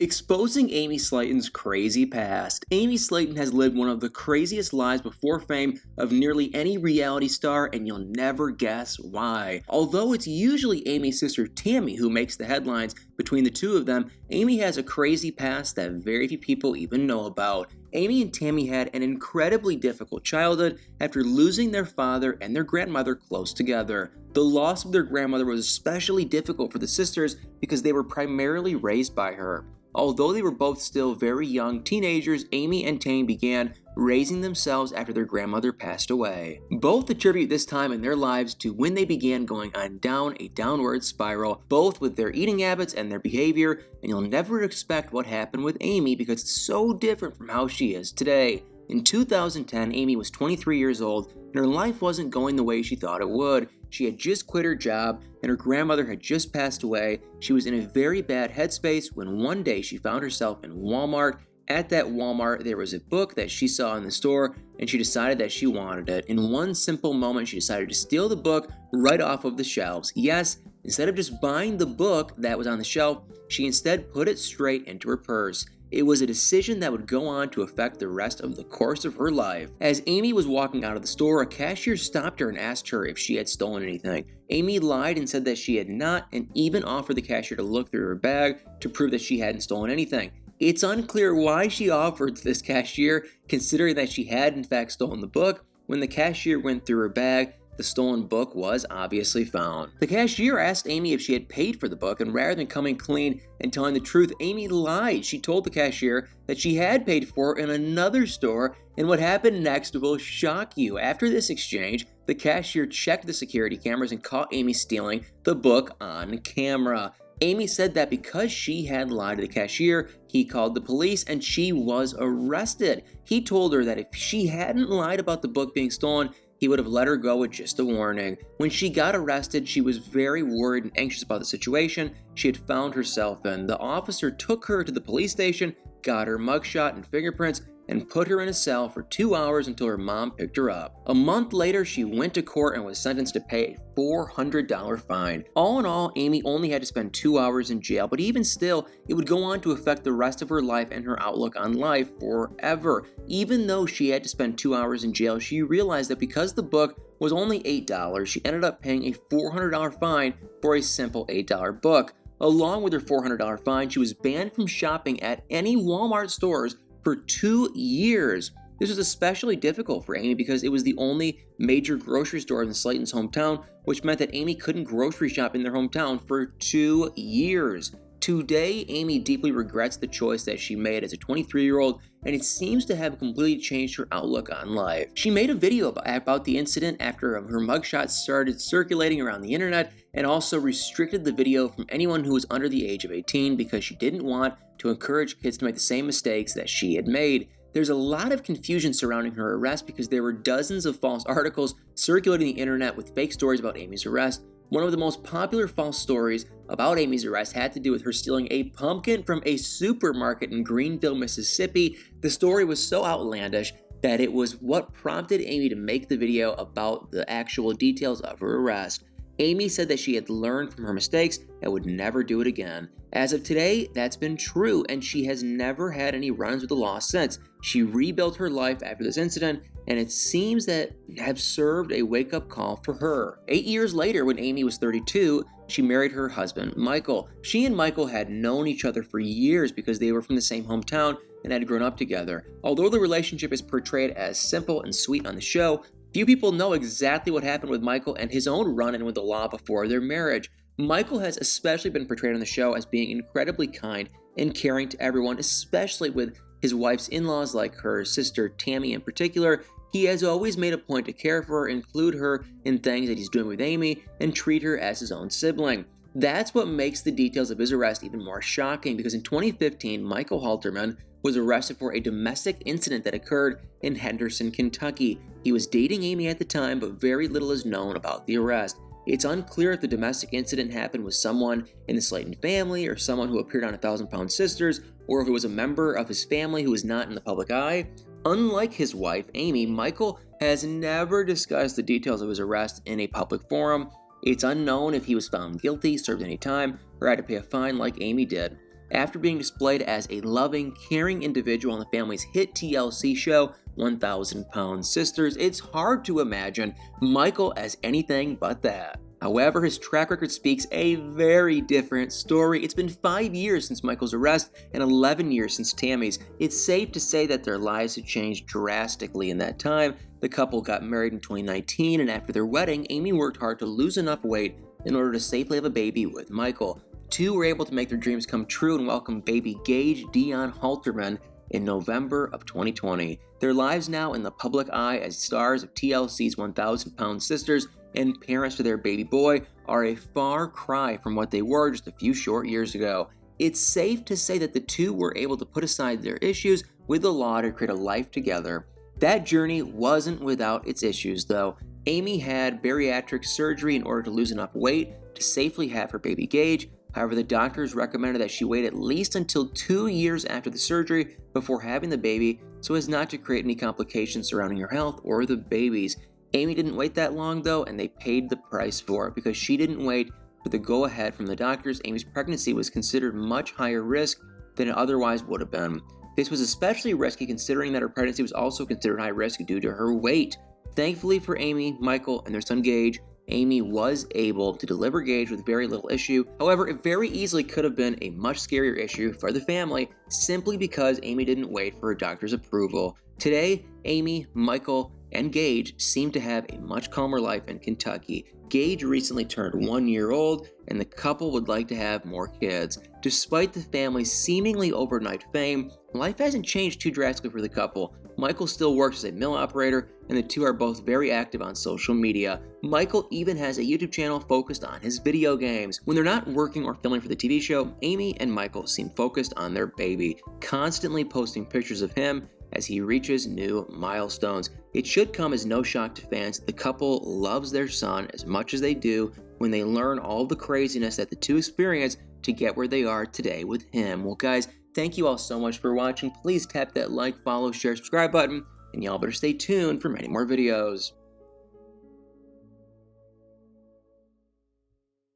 Exposing Amy Slaton's crazy past. Amy Slaton has lived one of the craziest lives before fame of nearly any reality star, and you'll never guess why. Although it's usually Amy's sister Tammy who makes the headlines, between the two of them, Amy has a crazy past that very few people even know about. Amy and Tammy had an incredibly difficult childhood after losing their father and their grandmother close together. The loss of their grandmother was especially difficult for the sisters because they were primarily raised by her. Although they were both still very young teenagers, Amy and Tammy began raising themselves after their grandmother passed away. Both attribute this time in their lives to when they began going on down a downward spiral, both with their eating habits and their behavior, and you'll never expect what happened with Amy because it's so different from how she is today. In 2010, Amy was 23 years old, and her life wasn't going the way she thought it would. She had just quit her job, and her grandmother had just passed away. She was in a very bad headspace when one day she found herself in Walmart. At that Walmart, there was a book that she saw in the store, and she decided that she wanted it. In one simple moment, she decided to steal the book right off of the shelves. Yes, instead of just buying the book that was on the shelf, she instead put it straight into her purse. It was a decision that would go on to affect the rest of the course of her life. As Amy was walking out of the store, a cashier stopped her and asked her if she had stolen anything. Amy lied and said that she had not, and even offered the cashier to look through her bag to prove that she hadn't stolen anything. It's unclear why she offered this cashier, considering that she had in fact stolen the book. When the cashier went through her bag, the stolen book was obviously found. The cashier asked Amy if she had paid for the book, and rather than coming clean and telling the truth, Amy lied. She told the cashier that she had paid for it in another store, and what happened next will shock you. After this exchange, the cashier checked the security cameras and caught Amy stealing the book on camera. Amy said that because she had lied to the cashier, he called the police and she was arrested. He told her that if she hadn't lied about the book being stolen, he would have let her go with just a warning. When she got arrested, she was very worried and anxious about the situation she had found herself in. The officer took her to the police station, got her mugshot and fingerprints, and put her in a cell for 2 hours until her mom picked her up. A month later, she went to court and was sentenced to pay a $400 fine. All in all, Amy only had to spend 2 hours in jail, but even still, it would go on to affect the rest of her life and her outlook on life forever. Even though she had to spend 2 hours in jail, she realized that because the book was only $8, she ended up paying a $400 fine for a simple $8 book. Along with her $400 fine, she was banned from shopping at any Walmart stores for 2 years. This was especially difficult for Amy because it was the only major grocery store in the Slaton's hometown, which meant that Amy couldn't grocery shop in their hometown for 2 years. Today, Amy deeply regrets the choice that she made as a 23-year-old, and it seems to have completely changed her outlook on life. She made a video about the incident after her mugshot started circulating around the internet, and also restricted the video from anyone who was under the age of 18 because she didn't want to encourage kids to make the same mistakes that she had made. There's a lot of confusion surrounding her arrest because there were dozens of false articles circulating the internet with fake stories about Amy's arrest. One of the most popular false stories about Amy's arrest had to do with her stealing a pumpkin from a supermarket in Greenville, Mississippi. The story was so outlandish that it was what prompted Amy to make the video about the actual details of her arrest. Amy said that she had learned from her mistakes and would never do it again. As of today, that's been true, and she has never had any runs with the law since. She rebuilt her life after this incident, and it seems that have served a wake-up call for her. 8 years later, when Amy was 32, she married her husband, Michael. She and Michael had known each other for years because they were from the same hometown and had grown up together. Although the relationship is portrayed as simple and sweet on the show, few people know exactly what happened with Michael and his own run-in with the law before their marriage. Michael has especially been portrayed on the show as being incredibly kind and caring to everyone, especially with his wife's in-laws like her sister Tammy in particular. He has always made a point to care for her, include her in things that he's doing with Amy, and treat her as his own sibling. That's what makes the details of his arrest even more shocking, because in 2015, Michael Halterman was arrested for a domestic incident that occurred in Henderson, Kentucky. He was dating Amy at the time, but very little is known about the arrest. It's unclear if the domestic incident happened with someone in the Slaton family or someone who appeared on 1,000 Pound Sisters, or if it was a member of his family who was not in the public eye. Unlike his wife, Amy, Michael has never discussed the details of his arrest in a public forum. It's unknown if he was found guilty, served any time, or had to pay a fine like Amy did. After being displayed as a loving, caring individual on the family's hit TLC show, 1,000-Pound Sisters, it's hard to imagine Michael as anything but that. However, his track record speaks a very different story. It's been 5 years since Michael's arrest and 11 years since Tammy's. It's safe to say that their lives have changed drastically in that time. The couple got married in 2019, and after their wedding, Amy worked hard to lose enough weight in order to safely have a baby with Michael. The two were able to make their dreams come true and welcome baby Gage Dion Halterman in November of 2020. Their lives now in the public eye as stars of TLC's 1,000-Pound Sisters and parents to their baby boy are a far cry from what they were just a few short years ago. It's safe to say that the two were able to put aside their issues with the law to create a life together. That journey wasn't without its issues, though. Amy had bariatric surgery in order to lose enough weight to safely have her baby Gage. However, the doctors recommended that she wait at least until 2 years after the surgery before having the baby so as not to create any complications surrounding her health or the baby's. Amy didn't wait that long though, and they paid the price for it because she didn't wait for the go-ahead from the doctors. Amy's pregnancy was considered much higher risk than it otherwise would have been. This was especially risky considering that her pregnancy was also considered high risk due to her weight. Thankfully for Amy, Michael, and their son Gage, Amy was able to deliver Gage with very little issue. However, it very easily could have been a much scarier issue for the family simply because Amy didn't wait for her doctor's approval. Today, Amy, Michael, and Gage seem to have a much calmer life in Kentucky. Gage recently turned 1 year old, and the couple would like to have more kids. Despite the family's seemingly overnight fame, life hasn't changed too drastically for the couple. Michael still works as a mill operator, and the two are both very active on social media. Michael even has a YouTube channel focused on his video games. When they're not working or filming for the TV show, Amy and Michael seem focused on their baby, constantly posting pictures of him as he reaches new milestones. It should come as no shock to fans that the couple loves their son as much as they do when they learn all the craziness that the two experience to get where they are today with him. Well guys, thank you all so much for watching. Please tap that like, follow, share, subscribe button, and y'all better stay tuned for many more videos.